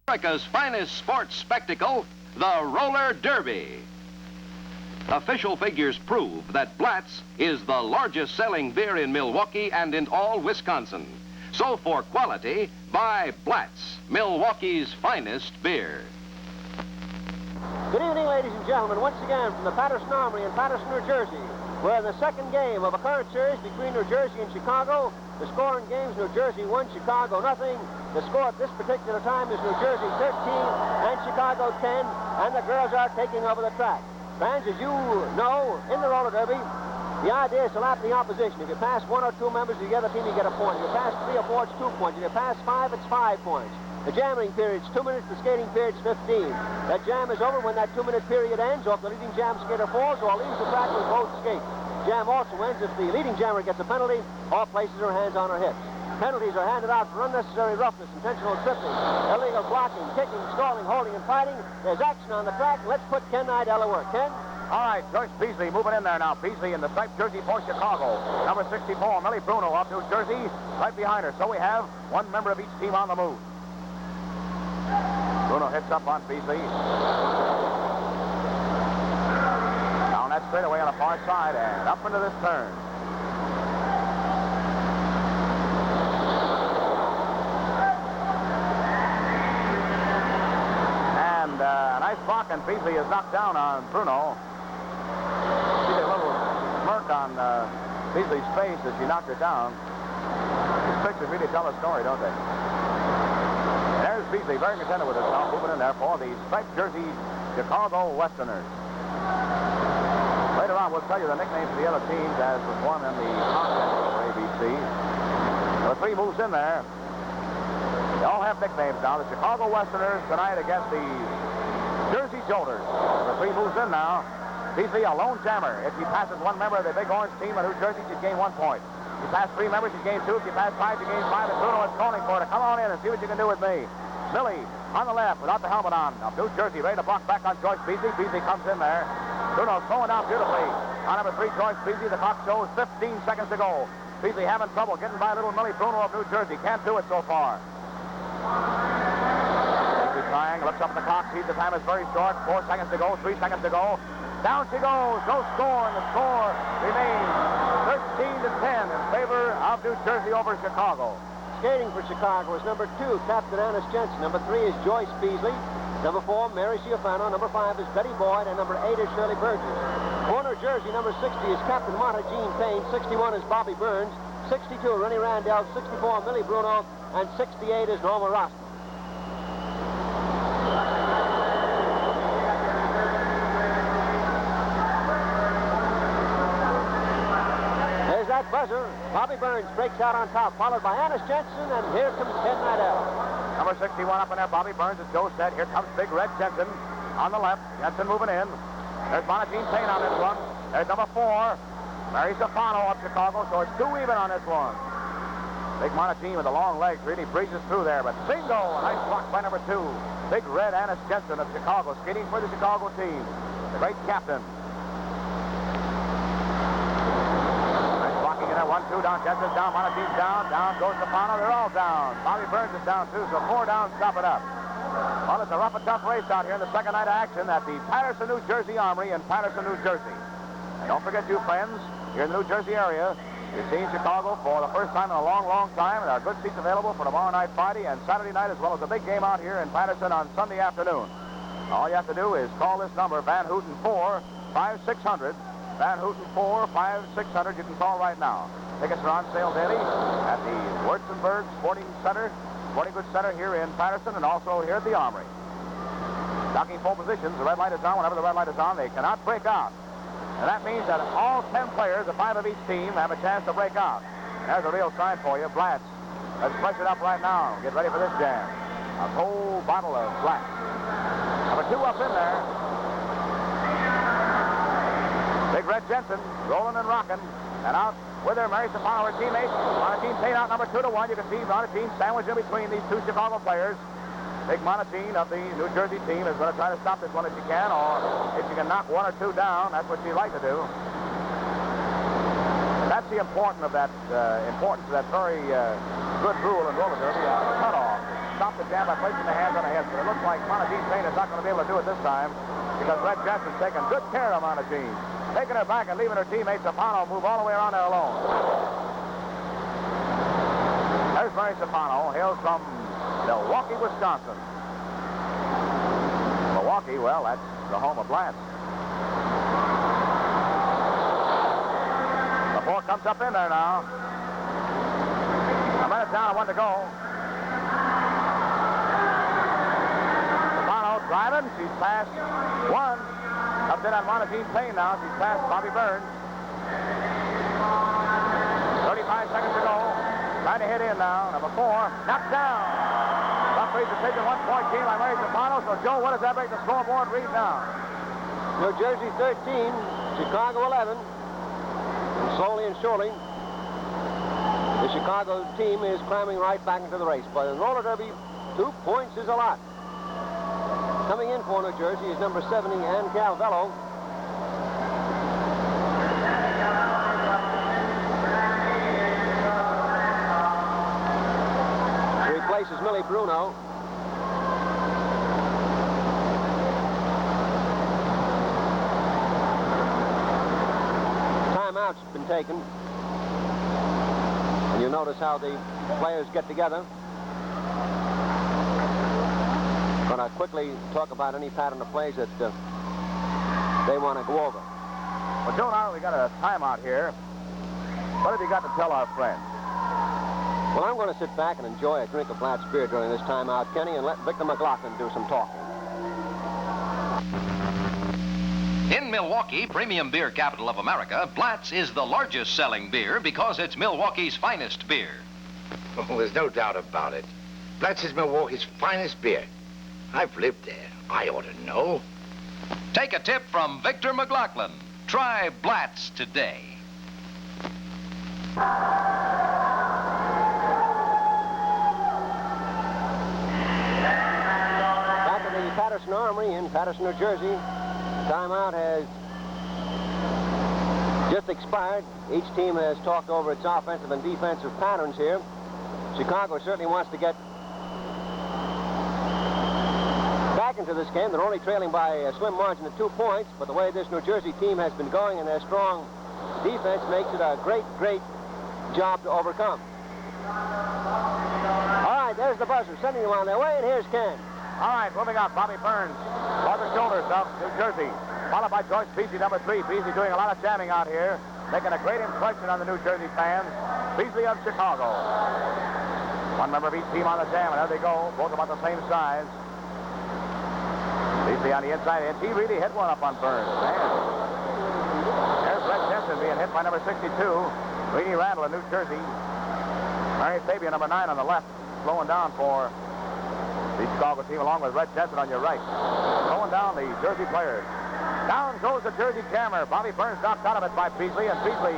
America's finest sports spectacle, the roller derby. Official figures prove that Blatz is the largest selling beer in Milwaukee and in all Wisconsin. So for quality, buy Blatz, Milwaukee's finest beer. Good evening, ladies and gentlemen. Once again from the Patterson Armory in Patterson, New Jersey. We're in the second game of a current series between New Jersey and Chicago. The score in games, New Jersey 1, Chicago nothing. The score at this particular time is New Jersey 13 and Chicago 10, and the girls are taking over the track. Fans, as you know, in the roller derby, the idea is to lap the opposition. If you pass one or two members of the other team, you get a point. If you pass 3 or 4, it's 2 points. If you pass 5, it's 5 points. The jamming period is 2 minutes, the skating period is 15. That jam is over when that 2-minute period ends, or if the leading jam skater falls or leaves the track with both skates. Jam also ends if the leading jammer gets a penalty or places her hands on her hips. Penalties are handed out for unnecessary roughness, intentional tripping, illegal blocking, kicking, stalling, holding, and fighting. There's action on the track. Let's put Ken Nidell to work. Ken? All right, Joyce Beasley moving in there now. Beasley in the striped jersey for Chicago. Number 64, Millie Bruno of New Jersey, right behind her. So we have one member of each team on the move. Bruno hits up on Beasley. Down that straightaway on the far side and up into this turn. And a nice block, and Beasley is knocked down on Bruno. See a little smirk on Beasley's face as she knocked her down. These pictures really tell a story, don't they? There's Beasley, very contented with herself, moving in there for the striped jersey Chicago Westerners. Later on, we'll tell you the nicknames of the other teams as was one in the content over ABC. Number 3 moves in there. They all have nicknames now. The Chicago Westerners tonight against the Jersey Jolters. Number 3 moves in now. Beasley, a lone jammer. If he passes one member of the big orange team of New Jersey, she'd gain 1 point. If you pass 3 members, you gain 2. If you pass 5, you gain 5. And Bruno is calling for her. Come on in and see what you can do with me. Millie on the left without the helmet on. Now New Jersey ready to block back on Joyce Beasley. Beasley comes in there. Bruno slowing down beautifully. On number 3, Joyce Beasley. The clock shows 15 seconds to go. Beasley having trouble getting by little Millie Bruno of New Jersey. Can't do it so far. Beasley trying. Looks up at the clock. Sees the time is very short. 4 seconds to go. 3 seconds to go. Down she goes. No score. And the score remains 13-10 in favor of New Jersey over Chicago. Skating for Chicago is number 2, Captain Annis Jensen. Number 3 is Joyce Beasley. Number 4, Mary Ciofano. Number 5 is Betty Boyd. And number 8 is Shirley Burgess. For New Jersey, number 60 is Captain Marta Jean Payne. 61 is Bobby Burns. 62, Rennie Randell. 64, Millie Bruno. And 68 is Norma Roston. There's that buzzer. Bobby Burns breaks out on top, followed by Annis Jensen, and here comes Ken Nidell. Number 61 up in there, Bobby Burns, as Joe said. Here comes Big Red Jensen on the left. Jensen moving in. There's Monagine Payne on this one. There's number 4, Mary Ciofano of Chicago, so it's 2 even on this one. Big Monagine with the long legs really breezes through there, but bingo! A nice block by number 2. Big Red Annis Jensen of Chicago, skating for the Chicago team. The great captain. Nice blocking in there, 1-2 down. Jensen's down, Monagine's down. Down goes Ciofano. They're all down. Bobby Burns is down too, so 4 down, stop it up. Well, it's a rough and tough race out here in the second night of action at the Patterson, New Jersey Armory in Patterson, New Jersey. And don't forget, you friends, here in the New Jersey area, you're seeing Chicago for the first time in a long, long time. There are good seats available for tomorrow night, Friday, and Saturday night, as well as a big game out here in Patterson on Sunday afternoon. All you have to do is call this number, Van Houten 4-5600. Van Houten 4-5600. You can call right now. Tickets are on sale daily at the Wurtzenberg Sporting Goods Center here in Patterson, and also here at the Armory. Docking full positions. The red light is on. Whenever the red light is on, they cannot break out. And that means that all 10 players, the 5 of each team, have a chance to break out. And there's a real sign for you. Blatz. Let's flush it up right now. Get ready for this jam. A whole bottle of Blatz. Number 2 up in there. Big Red Jensen rolling and rocking. And out with her, Mary Ciofano, her teammate. Monagine Payne out number 2-1. You can see Monagine sandwiched in between these 2 Chicago players. Big Monagine of the New Jersey team is going to try to stop this one if she can, or if she can knock 1 or 2 down, that's what she'd like to do. That's the importance of that very good rule in roller derby, cutoff. Stop the jam by placing the hands on the head. But it looks like Montefiore Payne is not going to be able to do it this time because Red Jensen's taking good care of Montefiore. Taking her back and leaving her teammate Sapano move all the way around there alone. There's Mary Sapano, hails from Milwaukee, Wisconsin. Milwaukee, well, that's the home of Blatz. The ball comes up in there now. A minute down and 1 to go. Sapano driving. She's passed one. Up in on Montefiore Payne now. She's passed Bobby Burns. 35 seconds to go. Trying to hit in now. Number 4. Knocked down. Referee's decision, 1-point game by Mary Sapano. So, Joe, what does that make the scoreboard read now? New Jersey 13, Chicago 11. And slowly and surely, the Chicago team is climbing right back into the race. But in roller derby, 2 points is a lot. Coming in for New Jersey is number 70, Ann Calvello. Replaces Millie Bruno. Timeout's been taken. And you notice how the players get together. Going to quickly talk about any pattern of plays that they want to go over. Well, Joe, now we got a timeout here. What have you got to tell our friends? Well, I'm going to sit back and enjoy a drink of Blatz beer during this timeout, Kenny, and let Victor McLaughlin do some talking. In Milwaukee, premium beer capital of America, Blatz is the largest selling beer because it's Milwaukee's finest beer. Oh, there's no doubt about it. Blatz is Milwaukee's finest beer. I've lived there. I ought to know. Take a tip from Victor McLaughlin. Try Blatz today. Back at the Patterson Armory in Patterson, New Jersey. Timeout has just expired. Each team has talked over its offensive and defensive patterns here. Chicago certainly wants to get back into this game. They're only trailing by a slim margin of 2 points, but the way this New Jersey team has been going and their strong defense makes it a great, great job to overcome. All right, there's the buzzer sending them on their way, and here's Ken. All right, moving up, Bobby Burns on the shoulders of New Jersey, followed by Joyce Beasley, number 3. Beasley doing a lot of jamming out here, making a great impression on the New Jersey fans. Beasley of Chicago. One member of each team on the jam, and there they go, both about the same size. Beasley on the inside, and he really hit one up on Burns. Man. There's Red Jensen being hit by number 62, Reedy Randall of New Jersey. Mary Fabian, number 9 on the left, slowing down for the Chicago team, along with Red Jensen on your right. Slowing down the Jersey players. Down goes the Jersey jammer. Bobby Burns knocked out of it by Beasley, and Beasley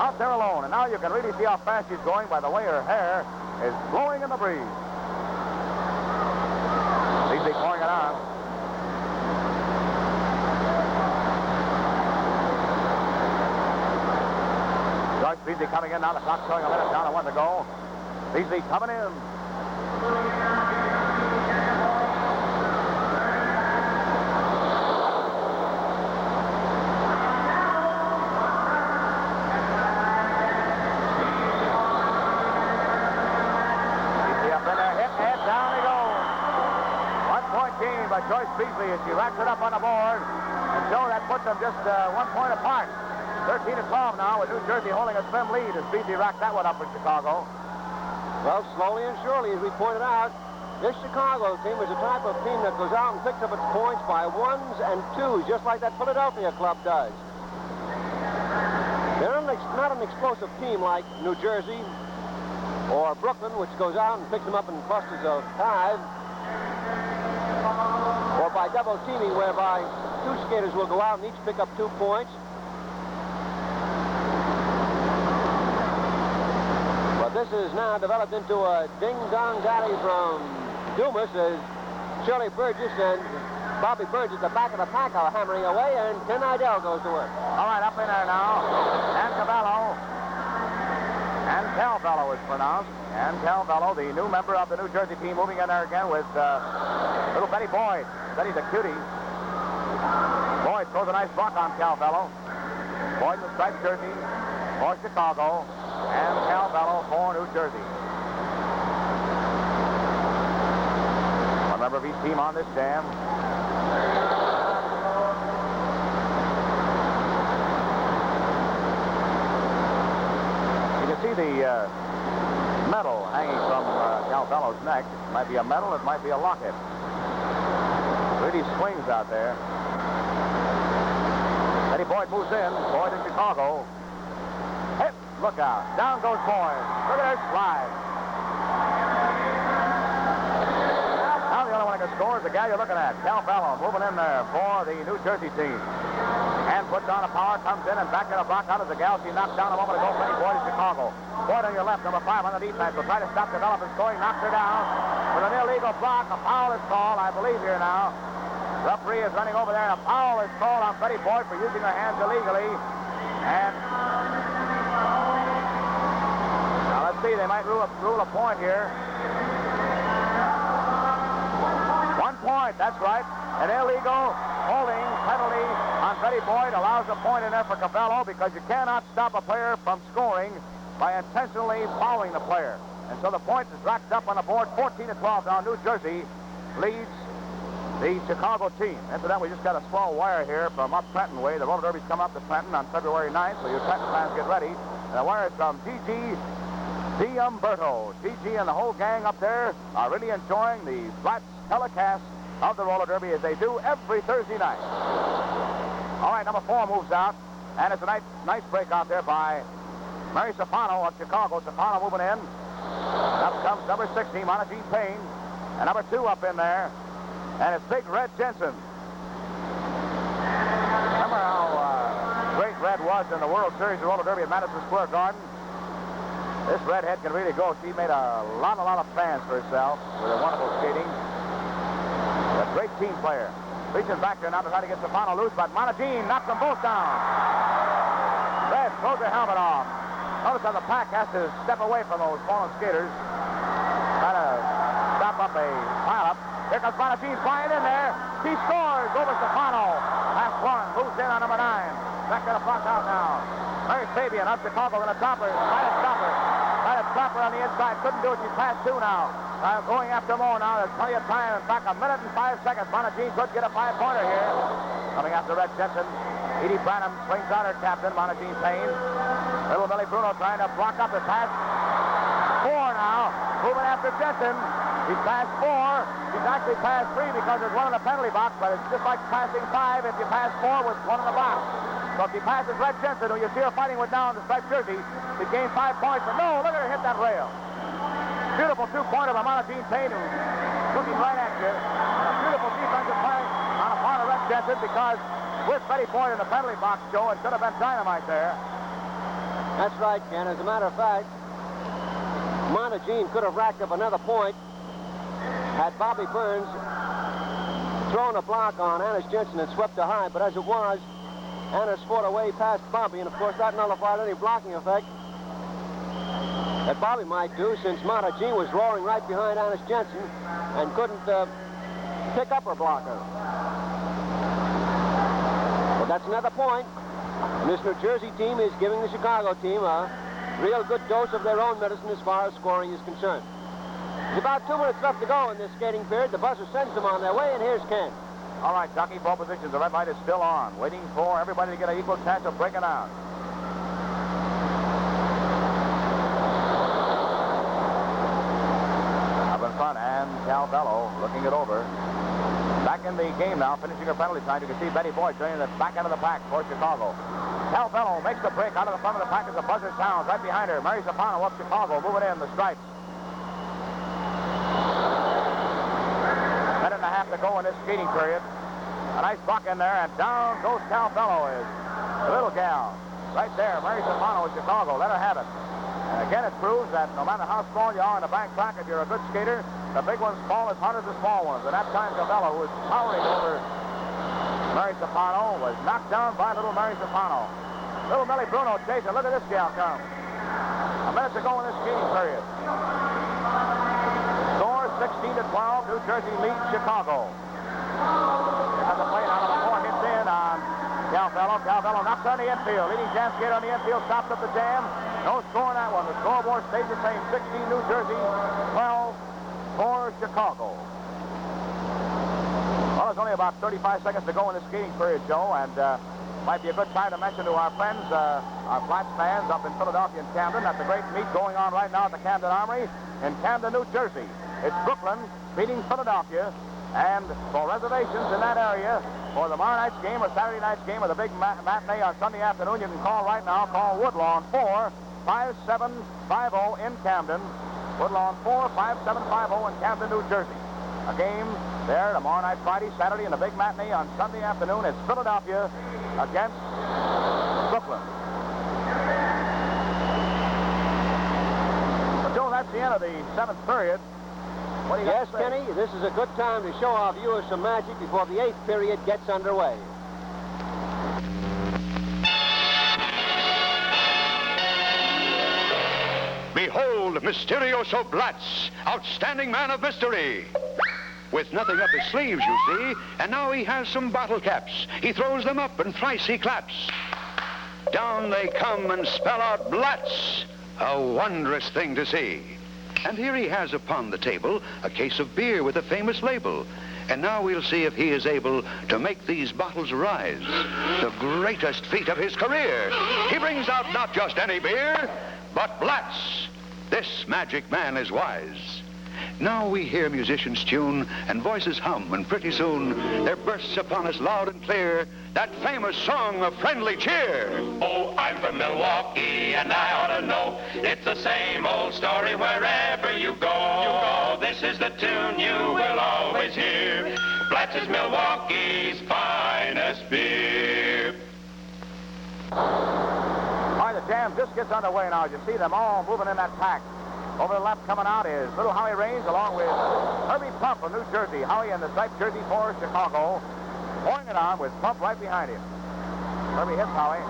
out there alone. And now you can really see how fast she's going by the way her hair is blowing in the breeze. Beasley pouring it on. George Beasley coming in now. The clock showing a minute down and 1 to go. Beasley coming in. Joyce Beasley as she racks it up on the board. And Joe, that puts them just 1 point apart. 13-12 now with New Jersey holding a slim lead as Beasley racked that one up for Chicago. Well, slowly and surely, as we pointed out, this Chicago team is a type of team that goes out and picks up its points by 1s and 2s, just like that Philadelphia club does. They're not an explosive team like New Jersey or Brooklyn, which goes out and picks them up in clusters of 5. Or by double teaming, whereby 2 skaters will go out and each pick up 2 points. But this is now developed into a ding-dong dally from Dumas as Shirley Burgess and Bobby Burns at the back of the pack are hammering away, and Ken Idell goes to work. All right, up in there now. And Cavallo. And Calvello is pronounced. And Calvello, the new member of the New Jersey team, moving in there again with little Betty Boyd. Betty the cutie. Boyd throws a nice block on Calvello. Boyd in the striped jersey for Chicago. And Calvello for New Jersey. One member of each team on this jam. You can see the medal hanging from Calvello's neck. It might be a medal, it might be a locket. Really swings out there. Eddie Boyd moves in. Boyd in Chicago. Hit. Look out. Down goes Boyd. Look at her slide. Now the only one who can score is the guy you're looking at. Calvello moving in there for the New Jersey team. And puts on a power, comes in and back in a block out of the gal. She knocked down a moment ago. Eddie Boyd in Chicago. Boyd on your left, number 5 on the defense. Will try to stop development scoring. Knocks her down with an illegal block. A foul is called, I believe, here now. Referee is running over there, and a foul is called on Betty Boyd for using her hands illegally. And now let's see, they might rule a point here. 1 point, that's right. An illegal holding penalty on Betty Boyd allows a point in there for Calvello because you cannot stop a player from scoring by intentionally fouling the player. And so the point is racked up on the board, 14-12. Now New Jersey leads the Chicago team. Incidentally, we just got a small wire here from up Trenton way. The roller derby's come up to Trenton on February 9th, so you Trenton fans get ready. And the wire is from Gigi D'Umberto. Gigi and the whole gang up there are really enjoying the Flats telecast of the roller derby as they do every Thursday night. All right, number 4 moves out, and it's a nice break out there by Mary Safano of Chicago. Safano moving in. Up comes number 16, Monagine Payne, and number 2 up in there. And it's Big Red Jensen. Remember how great Red was in the World Series of Roller Derby at Madison Square Garden? This redhead can really go. She made a lot of fans for herself with her wonderful skating. A great team player. Reaching back there now to try to get Stefano loose, but Monagine knocks them both down. Red throws her helmet off. Notice how the pack has to step away from those fallen skaters. Try to stop up a pileup. Here comes Monagine flying in there. He scores over Stefano. Last one. Moves in on number 9. Back to the block out now. Mary Fabian of Chicago in the topper. Try to stop her. Try to stop her on the inside. Couldn't do it. She's past 2 now. Going after Mo now. There's plenty of time. In fact, 1 minute and 5 seconds. Monagine could get a 5-pointer here. Coming after Red Jensen. Edie Branham swings out her captain, Monagine Payne. Little Millie Bruno trying to block up the pass. 4 now. Moving after Jensen. He's passed 4. He's actually passed 3 because there's 1 in the penalty box, but it's just like passing 5 if you pass 4 with 1 in the box. So if he passes Red Jensen, who you see her fighting with now in the striped jersey, he gained 5 points. But no, look at her hit that rail. Beautiful 2-pointer by Monagine Payne, who's looking right at you. And a beautiful defensive play on the part of Red Jensen because with Betty Boyd in the penalty box, Joe, it should have been dynamite there. That's right, Ken. As a matter of fact, Monagine could have racked up another point had Bobby Burns thrown a block on Annis Jensen and swept her high, but as it was, Annis fought away past Bobby, and of course that nullified any blocking effect that Bobby might do, since Monagine was roaring right behind Annis Jensen and couldn't pick up her blocker. But that's another point. And this New Jersey team is giving the Chicago team a real good dose of their own medicine as far as scoring is concerned. There's about 2 minutes left to go in this skating period. The buzzer sends them on their way, and here's Ken. All right, jockey ball positions. The red light is still on, waiting for everybody to get an equal chance of breaking out. Up in front, and Calvello looking it over. Back in the game now, finishing her penalty time. You can see Betty Boyd joining the back end of the pack for Chicago. Calvello makes the break out of the front of the pack as the buzzer sounds. Right behind her, Mary Safano of Chicago, moving in the stripes. Minute and a half to go in this skating period. A nice buck in there, and down goes Calvello, is the little gal. Right there, Mary Safano of Chicago. Let her have it. And again, it proves that no matter how strong you are in the bank track, if you're a good skater, the big ones fall as hard as the small ones. And that time, Calvello, who was towering over Mary Safano, was knocked down by little Mary Safano. Little Millie Bruno chasing. Look at this gal come. A minute to go in this skating period. Score 16-12. New Jersey leads Chicago. Has a play out of the floor. Hits in on Calvello. Calvello knocks on the infield. Leading jam skater on the infield. Stops up the jam. No score in that one. The scoreboard stays the same. 16 New Jersey, 12 for Chicago. Well, there's only about 35 seconds to go in this skating period, Joe, and might be a good time to mention to our friends, our Flats fans up in Philadelphia and Camden, that the great meet going on right now at the Camden Armory in Camden, New Jersey. It's Brooklyn beating Philadelphia, and for reservations in that area for tomorrow night's game or Saturday night's game or the big matinee on Sunday afternoon, you can call right now. Call Woodlawn 45750 in Camden. Woodlawn 45750 in Camden, New Jersey. A game there tomorrow night, Friday, Saturday, and a big matinee on Sunday afternoon. It's Philadelphia against Brooklyn. But Joe, that's the end of the 7th period. What do you Yes, Kenny, this is a good time to show our viewers some magic before the 8th period gets underway. Behold, Mysterioso Blatz, outstanding man of mystery. With nothing up his sleeves, you see, and now he has some bottle caps. He throws them up and thrice he claps. Down they come and spell out Blatz, a wondrous thing to see. And here he has upon the table a case of beer with a famous label. And now we'll see if he is able to make these bottles rise. The greatest feat of his career. He brings out not just any beer, but Blatz. This magic man is wise. Now we hear musicians tune and voices hum, and pretty soon there bursts upon us loud and clear that famous song of friendly cheer. Oh, I'm from Milwaukee, and I ought to know. It's the same old story wherever you go. This is the tune you will always hear. Blatz is Milwaukee's finest beer. All right, the jam just gets underway now. You see them all moving in that pack. Over the left coming out is little Howie Raines along with Herbie Plump of New Jersey. Howie in the striped jersey for Chicago. Pouring it on with Plump right behind him. Herbie hits Howie.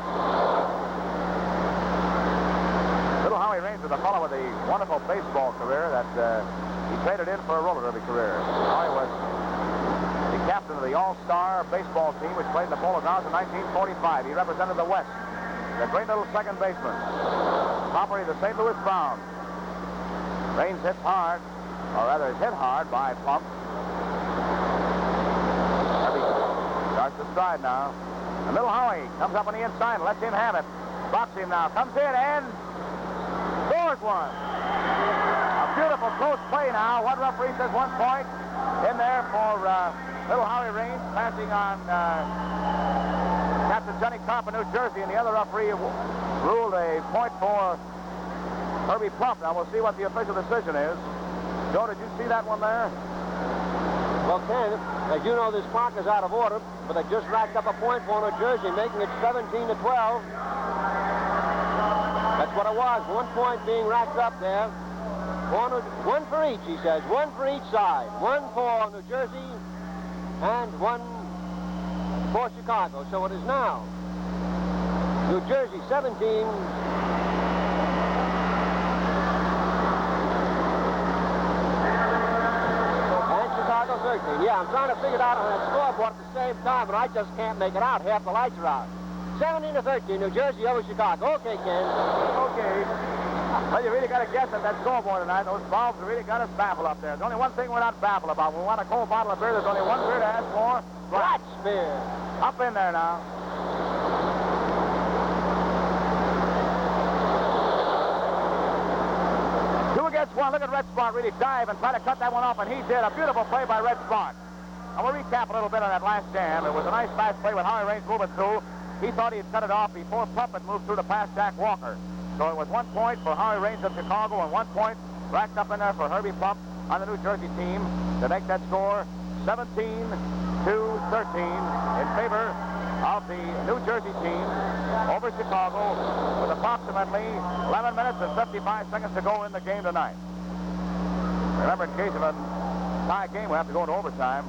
Little Howie Raines is a fellow with a wonderful baseball career that he traded in for a roller derby career. Howie was the captain of the All-Star baseball team which played in the Polo Grounds in 1945. He represented the West. The great little second baseman. Property of the St. Louis Browns. Raines hits hard, or rather is hit hard by Plump. Herbie starts to stride now. And little Howie comes up on the inside and lets him have it. Blocks him now, comes in and scores one. A beautiful close play now. One referee says 1 point in there for little Howie Raines, passing on Captain Johnny Carp of New Jersey, and the other referee ruled a point for Herbie Plump. Now we'll see what the official decision is. Joe, did you see that one there? Well, Ken, as you know, this clock is out of order, but they just racked up a point for New Jersey, making it 17-12. That's what it was. 1 point being racked up there. One for each, he says. One for each side. One for New Jersey and one for Chicago. So it is now New Jersey 17, Chicago 13. Yeah, I'm trying to figure it out on that scoreboard at the same time, but I just can't make it out. Half the lights are out. 17-13, New Jersey over Chicago. Okay, Ken. Okay. Well, you really got to guess at that scoreboard tonight. Those bulbs have really got us baffled up there. There's only one thing we're not baffled about. When we want a cold bottle of beer, there's only one beer to ask for. Blatz beer. Up in there now. Against one. Look at Red Spark really dive and try to cut that one off, and he did. A beautiful play by Red Spark. And we'll recap a little bit on that last jam. It was a nice fast play with Howie Raines moving through. He thought he had cut it off before Plump had moved through to pass Jack Walker. So it was 1 point for Howie Raines of Chicago and 1 point racked up in there for Herbie Plump on the New Jersey team to make that score 17-13 in favor of the New Jersey team over Chicago with approximately 11 minutes and 55 seconds to go in the game tonight. Remember, in case of a tie game, we have to go into overtime.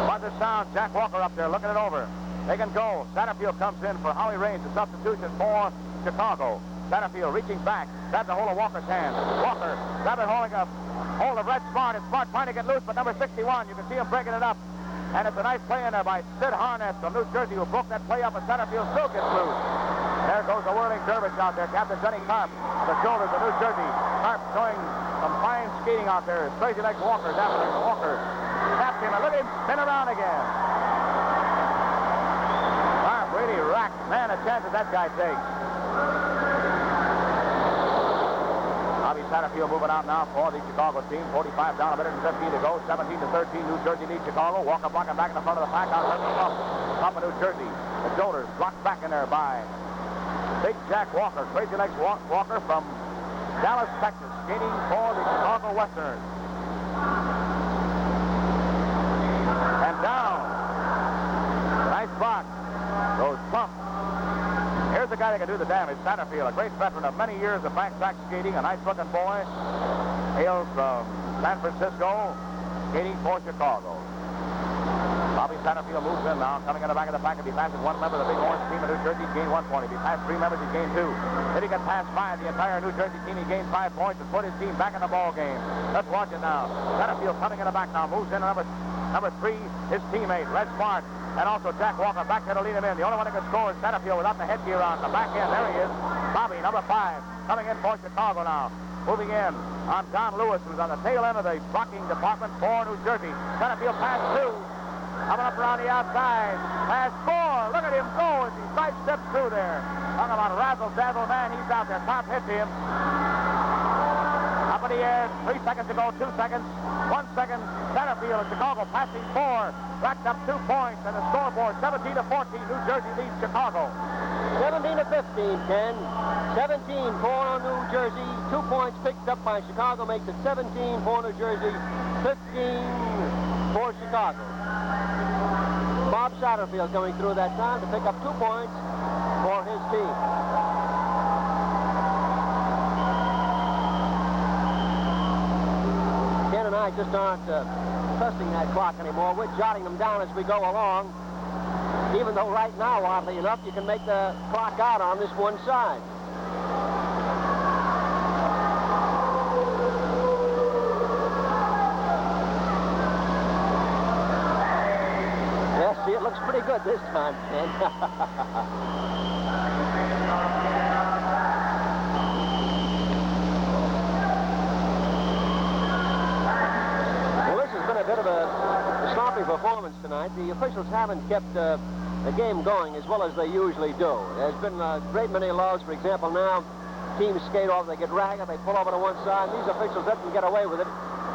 Watch the sound. Jack Walker up there looking it over. They can go. Satterfield comes in for Howie Raines, the substitution for Chicago. Satterfield reaching back, grabs a hold of Walker's hand. Walker, grab it, holding a hold of Red Smart. And Smart trying to get loose, but number 61, you can see him breaking it up. And it's a nice play in there by Sid Harness from New Jersey, who broke that play up, and Satterfield still gets loose. There goes the whirling dervish out there. Captain Johnny Carp on the shoulders of New Jersey. Carp showing some fine skating out there. Crazy Legs Walker's after him. Walker taps him, and look at him spin around again. Carp really racked. Man, the chances that guy takes. Bobby Satterfield moving out now for the Chicago team. 45 down, a minute and 15 to go. 17-13, New Jersey leads Chicago. Walker blocking back in the front of the pack. Out the top of New Jersey. The shoulders blocked back in there by Big Jack Walker. Crazy Legs Walker from Dallas, Texas, skating for the Chicago Westerners. And down. Nice block. Goes Plump. Here's the guy that can do the damage, Satterfield, a great veteran of many years of backtrack skating, a nice-looking boy. Hails from San Francisco, skating for Chicago. Bobby Satterfield moves in now, coming in the back of the pack. If he passes one member of the big orange team of New Jersey, he's gained 1 point. If he passed 3 members, he's gained 2. If he can pass 5, the entire New Jersey team, he gains 5 points and put his team back in the ball game. Let's watch it now. Satterfield coming in the back now, moves in number 3, his teammate, Red Smart. And also Jack Walker back there to lead him in. The only one that can score is Satterfield without the headgear on the back end. There he is. Bobby, number 5, coming in for Chicago now. Moving in on Don Lewis, who's on the tail end of the blocking department for New Jersey. Satterfield pass 2. Coming up around the outside. Pass 4. Look at him go as he sidesteps through there. Talking about razzle-dazzle, man. He's out there. Top hits him. Up in the air. 3 seconds to go. 2 seconds. 1 second. Satterfield in Chicago passing 4. Racked up 2 points, and the scoreboard 17-14. New Jersey leads Chicago. 17-15, Ken. 17 for New Jersey. 2 points picked up by Chicago makes it 17 for New Jersey. 15 for Chicago. Bob Satterfield coming through that time to pick up 2 points for his team. Ken and I just aren't trusting that clock anymore. We're jotting them down as we go along. Even though right now, oddly enough, you can make the clock out on this one side. Yeah, see, it looks pretty good this time, Ken. A bit of a sloppy performance tonight. The officials haven't kept the game going as well as they usually do. There's been a great many laws. For example, now teams skate off, they get ragged, they pull over to one side, and these officials let them get away with it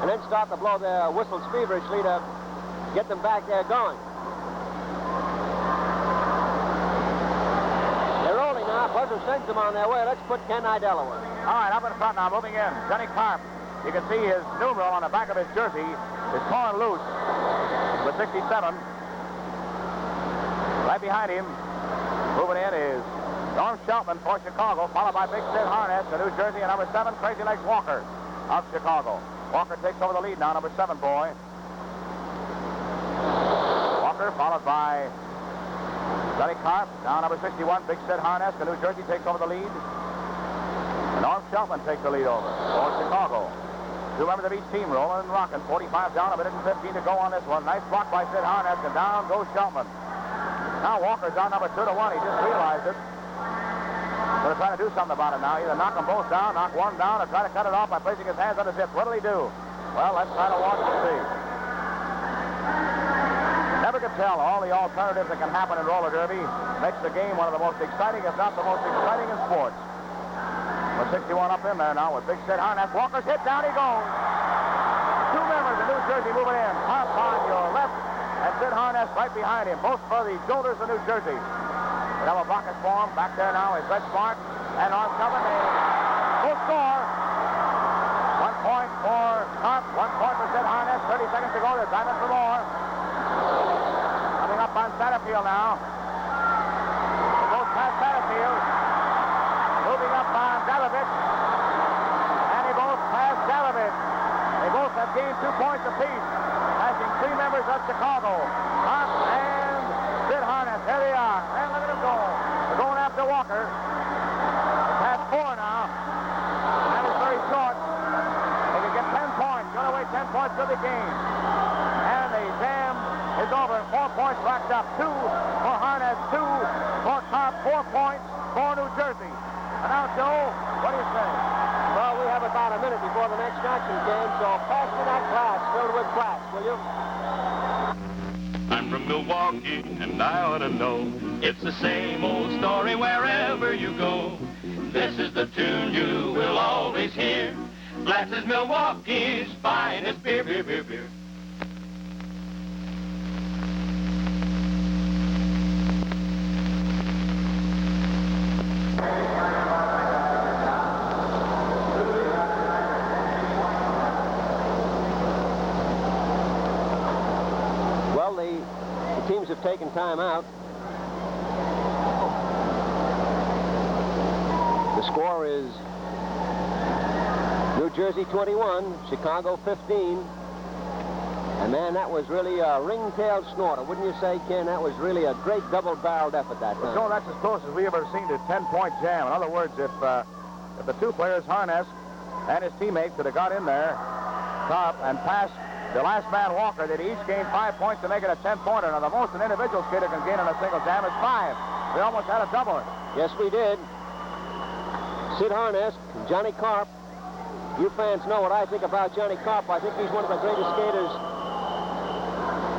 and then start to blow their whistles feverishly to get them back there going. They're rolling now. Buzzer sends them on their way. Let's put Ken Idella in. All right, up in front now, moving in. Johnny Carp. You can see his numeral on the back of his jersey is torn loose with 67. Right behind him, moving in is Norm Shelton for Chicago, followed by Big Sid Harness for New Jersey, and number 7, Crazy Legs Walker of Chicago. Walker takes over the lead now, number 7 boy. Walker followed by Johnny Carp, now number 61, Big Sid Harness for New Jersey takes over the lead. And Norm Shelton takes the lead over for Chicago. 2 members of each team rolling and rocking. 45 down, a minute and 15 to go on this one. Nice block by Sid Harness, and down goes Shelton. Now Walker's on number 2 to 1. He just realized it. Going to try to do something about it now. Either knock them both down, knock one down, or try to cut it off by placing his hands on his hips. What'll he do? Well, let's try to watch and see. Never could tell all the alternatives that can happen in roller derby. Makes the game one of the most exciting, if not the most exciting in sports. With 61 up in there now with Big Sid Harness. Walker's hit, down he goes. 2 members of New Jersey moving in. Carp on your left and Sid Harness right behind him. Both for the shoulders of New Jersey. Double blockers for him. Back there now is Red Smart and on coming. Full score. 1 point for Carp, 1 point for Sid Harness. 30 seconds to go. They're diving for more. Coming up on Satterfield now. Goes past Satterfield. Moving up on Dalovich. And they both pass Dalovich. They both have gained 2 points apiece. Passing 3 members of Chicago. Carp and Sid Harness. There they are. And look at them go. They're going after Walker. scoreless to the game. And the jam is over. 4 points racked up. 2 for Harness, 2 for Carp, 4 points for New Jersey. And now, Joe, what do you say? Well, we have about a minute before the next action, Ken, so pass me that glass filled with glass, will you? I'm from Milwaukee, and I ought to know. It's the same old story wherever you go. This is the tune you will always hear. Blatz is Milwaukee's finest beer, beer, beer, beer. Well, the teams have taken time out. The score is New Jersey 21, Chicago 15. And man, that was really a ring-tailed snorter, wouldn't you say, Ken? That was really a great double-barreled effort that time. Joe, that's as close as we've ever seen to a 10-point jam. In other words, if the two players, Harness and his teammates, had got in there, Carp, and passed the last man, Walker, they'd each gain 5 points to make it a 10-pointer. Now, the most an individual skater can gain on a single jam is 5. We almost had a double. Yes, we did. Sid Harness, Johnny Carp. You fans know what I think about Johnny Carp. I think he's one of the greatest skaters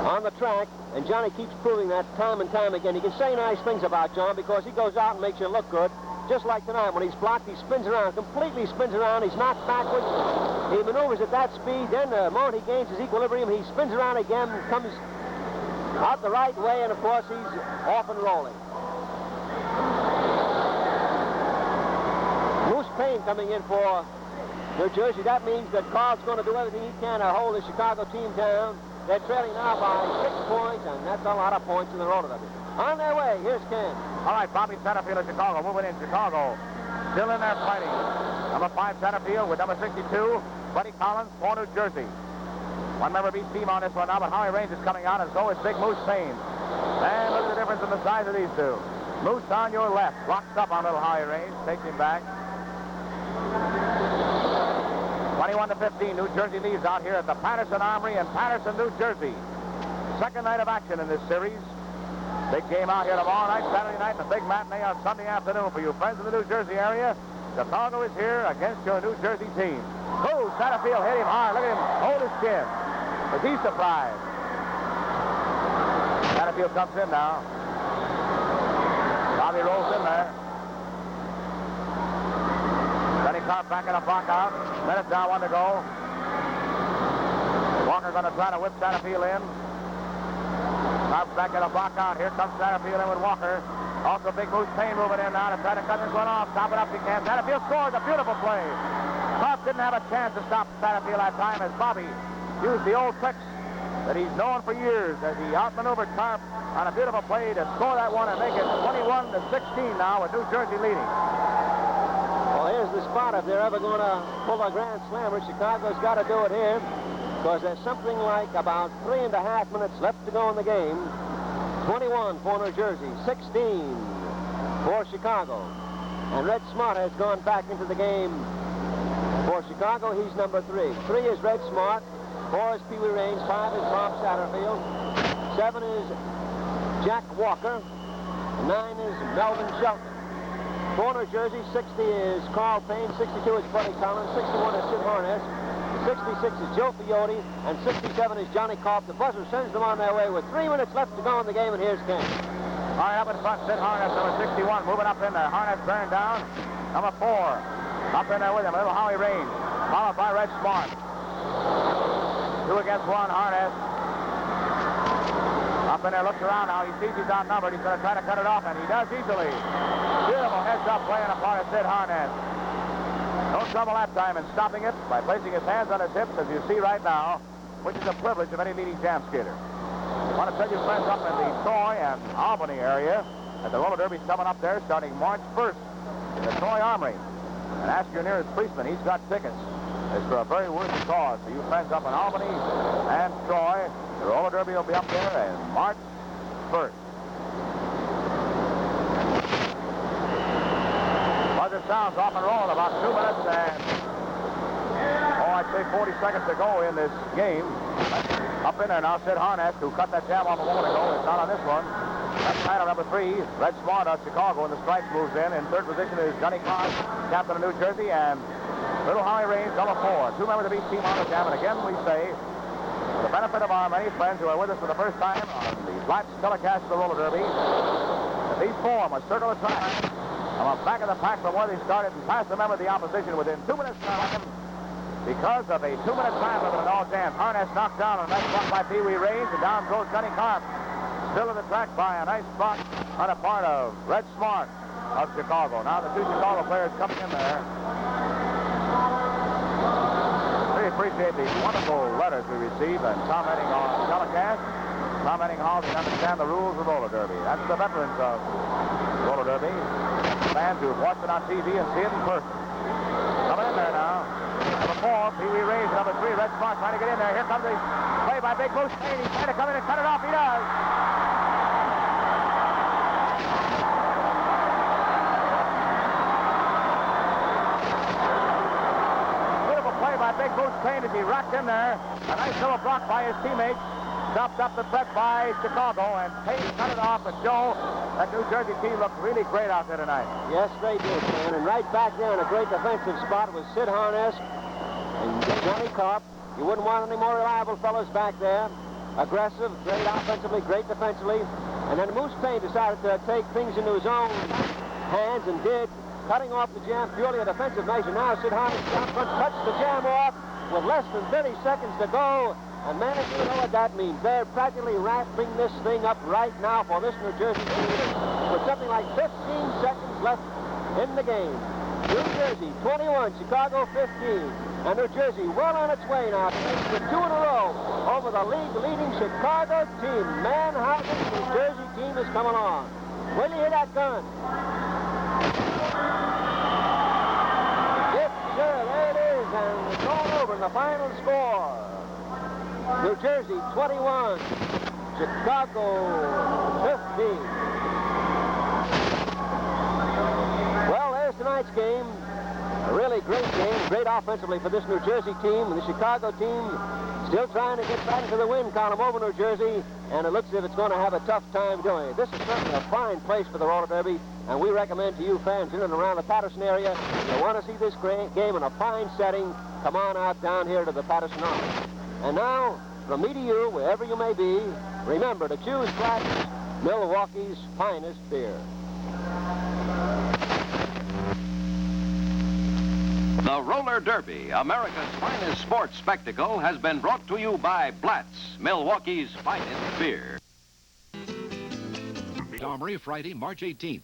on the track, and Johnny keeps proving that time and time again. You can say nice things about John because he goes out and makes you look good. Just like tonight, when he's blocked, he spins around, completely spins around. He's knocked backwards. He maneuvers at that speed. Then the moment he gains his equilibrium, he spins around again, comes out the right way, and of course, he's off and rolling. Moose Payne coming in for New Jersey. That means that Carl's going to do everything he can to hold the Chicago team down. They're trailing now by 6 points, and that's a lot of points in the road of it. On their way, here's Ken. All right, Bobby Centerfield of Chicago moving in. Chicago still in there fighting. Number 5 Centerfield with number 62, Buddy Collins for New Jersey. One member beats team on this one now, but Howie Raines is coming out, and so is Big Moose Payne. And look at the difference in the size of these two. Moose on your left, locks up on little Howie Raines, takes him back. 21-15, New Jersey leads out here at the Patterson Armory in Patterson, New Jersey. Second night of action in this series. Big game out here tomorrow night, Saturday night, and a big matinee on Sunday afternoon for you friends in the New Jersey area. Chicago is here against your New Jersey team. Oh, Satterfield hit him hard. Look at him hold his chin. Is he surprised? Satterfield comes in now. Bobby rolls in there. Johnny Carp back in a block out. Minutes down, 1 to go. Walker going to try to whip Satterfield in. Carp's back in a block out. Here comes Satterfield in with Walker. Also Big Moose Payne moving in now to try to cut this one off. Stop it up if he can. Satterfield scores. A beautiful play. Carp didn't have a chance to stop Satterfield that time as Bobby used the old tricks that he's known for years as he outmaneuvered Carp on a beautiful play to score that one and make it 21-16 now with New Jersey leading. Well, here's the spot. If they're ever going to pull a grand slammer, Chicago's got to do it here because there's something like about 3.5 minutes left to go in the game. 21 for New Jersey, 16 for Chicago. And Red Smart has gone back into the game for Chicago. He's number 3. 3 is Red Smart, 4 is Pee Wee Raines, 5 is Bob Satterfield, 7 is Jack Walker, 9 is Melvin Shelton. For New Jersey, 60 is Carl Payne, 62 is Buddy Collins, 61 is Sid Harness, 66 is Joe Fiore, and 67 is Johnny Carp. The buzzer sends them on their way with 3 minutes left to go in the game, and here's Ken. All right, up in front, Sid Harness, number 61, moving up in there. Harness burned down. Number 4, up in there with him, little Howie Raines, followed by Red Smart. 2 against 1, Harness. Up in there, looks around now. He sees he's outnumbered. He's going to try to cut it off, and he does easily. Beautiful heads-up play on the part of Sid Harness. No trouble that time in stopping it by placing his hands on his hips, as you see right now, which is a privilege of any leading jam skater. I want to tell you friends up in the Troy and Albany area that the roller derby's coming up there starting March 1st in the Troy Armory. And ask your nearest policeman. He's got tickets. It's for a very worthy cause. So you friends up in Albany and Troy, the roller derby will be up there on March 1st. Buzzer sounds off and roll about 2 minutes and... Oh, I'd say 40 seconds to go in this game. Up in there now, Sid Harnett, who cut that jam off a moment ago. It's not on this one. That's rider number 3, Red Smart of Chicago, and the stripes moves in. In third position is Johnny Clark, captain of New Jersey, and Little Howie Raines, number 4. 2 members of each team on the jam, and again we say, for the benefit of our many friends who are with us for the first time on the Blatz telecast of the roller derby, that these form a circle of track from the back of the pack from where they started and pass the member of the opposition within 2 minutes time because of a 2-minute time limit in all jams. Harness knocked down on a nice block by Pee Wee Raines, and down goes Johnny Clark. Still in the track by a nice spot on a part of Red Smart of Chicago. Now the 2 Chicago players coming in there. Really appreciate the wonderful letters we receive and commenting on telecast, commenting how they understand the rules of roller derby. That's the veterans of roller derby. Fans who've watched it on TV and see it in person. Coming in there now. Number 4, Pee Wee Raines. Number 3, Red Smart trying to get in there. Here comes the play by Big Moose Payne. He's trying to come in and cut it off. He does. Beautiful play by Big Moose Payne as he rocked in there. A nice little block by his teammates. Stopped up the threat by Chicago, and Payne cut it off. And Joe, that New Jersey team looked really great out there tonight. Yes, they did, man. And right back there in a great defensive spot was Sid Harness and Johnny Carp. You wouldn't want any more reliable fellows back there. Aggressive, great offensively, great defensively. And then Moose Payne decided to take things into his own hands and did, cutting off the jam purely a defensive measure. Now Sid Harness down front cuts the jam off with less than 30 seconds to go. And man, you know what that means. They're practically wrapping this thing up right now for this New Jersey team with something like 15 seconds left in the game. New Jersey 21, Chicago 15. And New Jersey well on its way now to make the 2 in a row over the league-leading Chicago team. Man, how this New Jersey team is coming on. When you hear that gun? Yes, sir, there it is. And it's all over in the final score. New Jersey 21, Chicago 15. Well, there's tonight's game. A really great game, great offensively for this New Jersey team. And the Chicago team still trying to get back into the win column over New Jersey. And it looks as if it's going to have a tough time doing it. This is certainly a fine place for the roller derby. And we recommend to you fans in and around the Patterson area, if you want to see this great game in a fine setting, come on out down here to the Patterson Arms. And now, from me to you, wherever you may be, remember to choose Blatz, Milwaukee's finest beer. The Roller Derby, America's finest sports spectacle, has been brought to you by Blatz, Milwaukee's finest beer. Armory, Friday, March 18th.